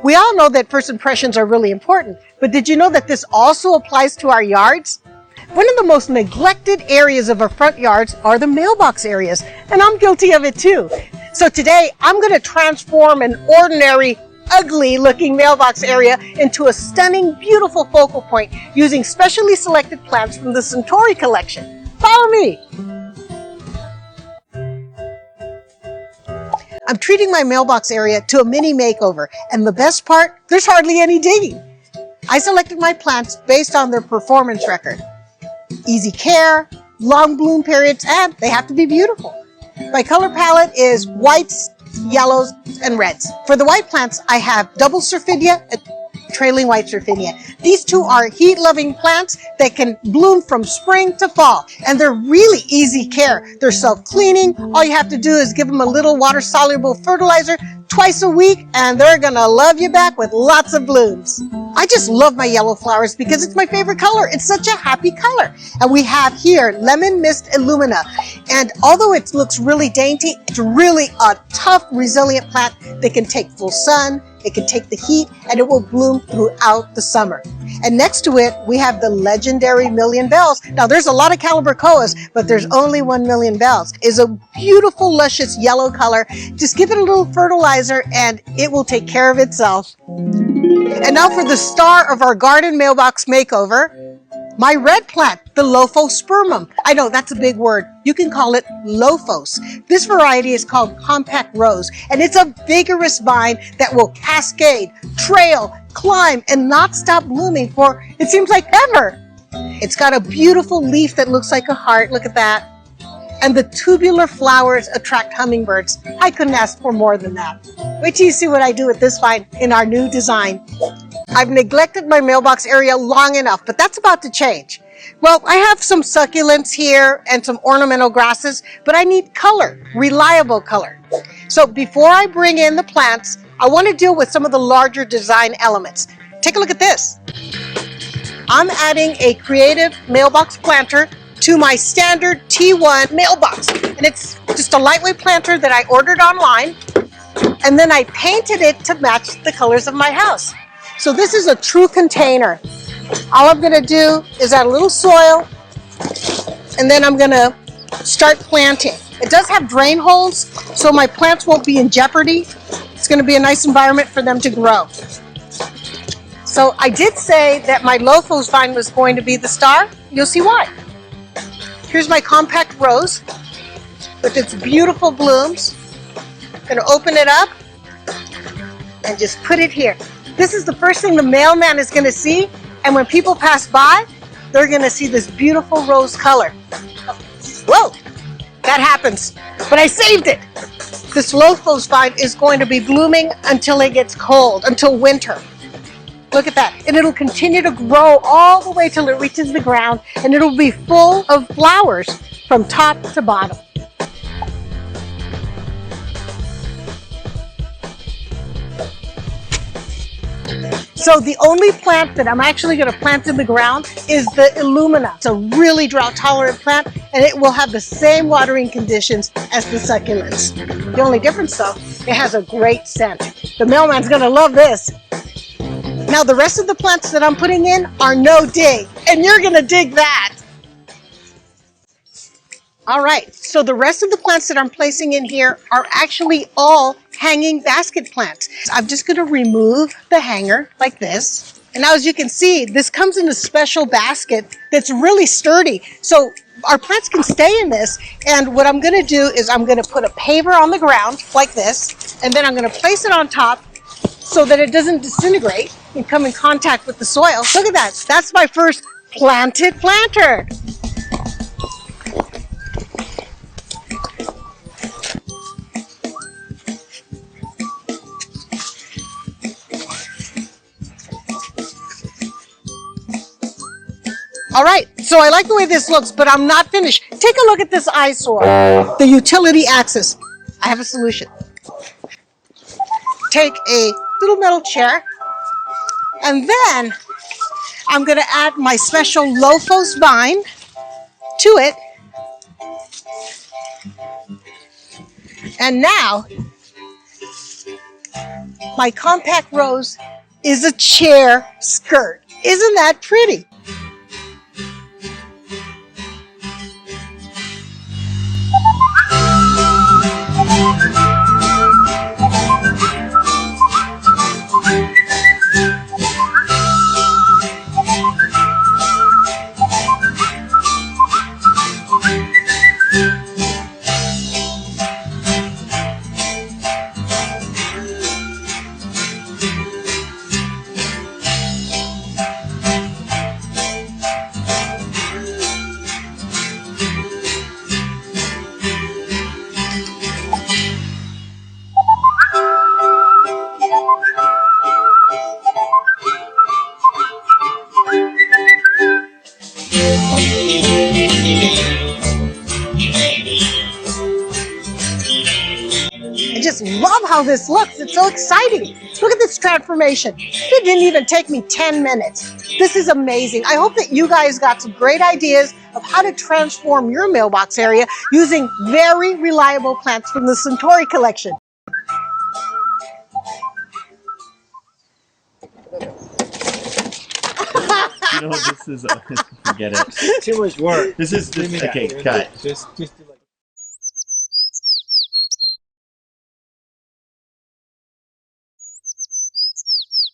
We all know that first impressions are really important, but did you know that this also applies to our yards? One of the most neglected areas of our front yards are the mailbox areas, and I'm guilty of it too. So today, I'm going to transform an ordinary, ugly-looking mailbox area into a stunning, beautiful focal point using specially selected plants from the Centauri collection. Follow me! I'm treating my mailbox area to a mini makeover, and the best part, there's hardly any digging. I selected my plants based on their performance record. Easy care, long bloom periods, and they have to be beautiful. My color palette is whites, yellows, and reds. For the white plants, I have double Surfinia and trailing white Surfinia. These two are heat-loving plants that can bloom from spring to fall, and they're really easy care. They're self-cleaning. All you have to do is give them a little water-soluble fertilizer twice a week, and they're gonna love you back with lots of blooms. I just love my yellow flowers because it's my favorite color. It's such a happy color. And we have here Lemon Mist Illumina. And although it looks really dainty, it's really a tough, resilient plant that can take full sun, it can take the heat, and it will bloom throughout the summer. And next to it, we have the legendary Million Bells. Now, there's a lot of Calibrachoas, but there's only 1 Million Bells. It's a beautiful, luscious yellow color. Just give it a little fertilizer, and it will take care of itself. And now for the star of our garden mailbox makeover, my red plant, the Lophospermum. I know that's a big word. You can call it Lophos. This variety is called Compact Rose, and it's a vigorous vine that will cascade, trail, climb, and not stop blooming for, it seems like, ever. It's got a beautiful leaf that looks like a heart. Look at that. And the tubular flowers attract hummingbirds. I couldn't ask for more than that. Wait till you see what I do with this vine in our new design. I've neglected my mailbox area long enough, but that's about to change. Well, I have some succulents here and some ornamental grasses, but I need color, reliable color. So before I bring in the plants, I want to deal with some of the larger design elements. Take a look at this. I'm adding a creative mailbox planter to my standard T1 mailbox. And it's just a lightweight planter that I ordered online. And then I painted it to match the colors of my house. So this is a true container. All I'm gonna do is add a little soil, and then I'm gonna start planting. It does have drain holes, so my plants won't be in jeopardy. It's gonna be a nice environment for them to grow. So I did say that my Lophos vine was going to be the star. You'll see why. Here's my compact rose with its beautiful blooms. I'm gonna open it up and just put it here. This is the first thing the mailman is gonna see, and when people pass by, they're gonna see this beautiful rose color. Whoa, that happens, but I saved it. This Lophos vine is going to be blooming until it gets cold, until winter. Look at that, and it'll continue to grow all the way till it reaches the ground, and it'll be full of flowers from top to bottom. So the only plant that I'm actually going to plant in the ground is the Illumina. It's a really drought-tolerant plant, and it will have the same watering conditions as the succulents. The only difference, though, it has a great scent. The mailman's going to love this. Now, the rest of the plants that I'm putting in are no dig, and you're going to dig that. All right, so the rest of the plants that I'm placing in here are actually all hanging basket plants. I'm just going to remove the hanger like this. And now, as you can see, this comes in a special basket that's really sturdy. So our plants can stay in this. And what I'm going to do is I'm going to put a paver on the ground like this, and then I'm going to place it on top so that it doesn't disintegrate and come in contact with the soil. Look at that. That's my first planted planter. All right, so I like the way this looks, but I'm not finished. Take a look at this eyesore, the utility axis. I have a solution. Take a little metal chair, and then I'm going to add my special Lophos vine to it. And now My compact rose is a chair skirt. Isn't that pretty? I just love how this looks. It's so exciting. Look at this transformation. It didn't even take me 10 minutes. This is amazing. I hope that you guys got some great ideas of how to transform your mailbox area using very reliable plants from the Centauri collection. You know, this is forget it. Too much work. This is okay. Cut. Just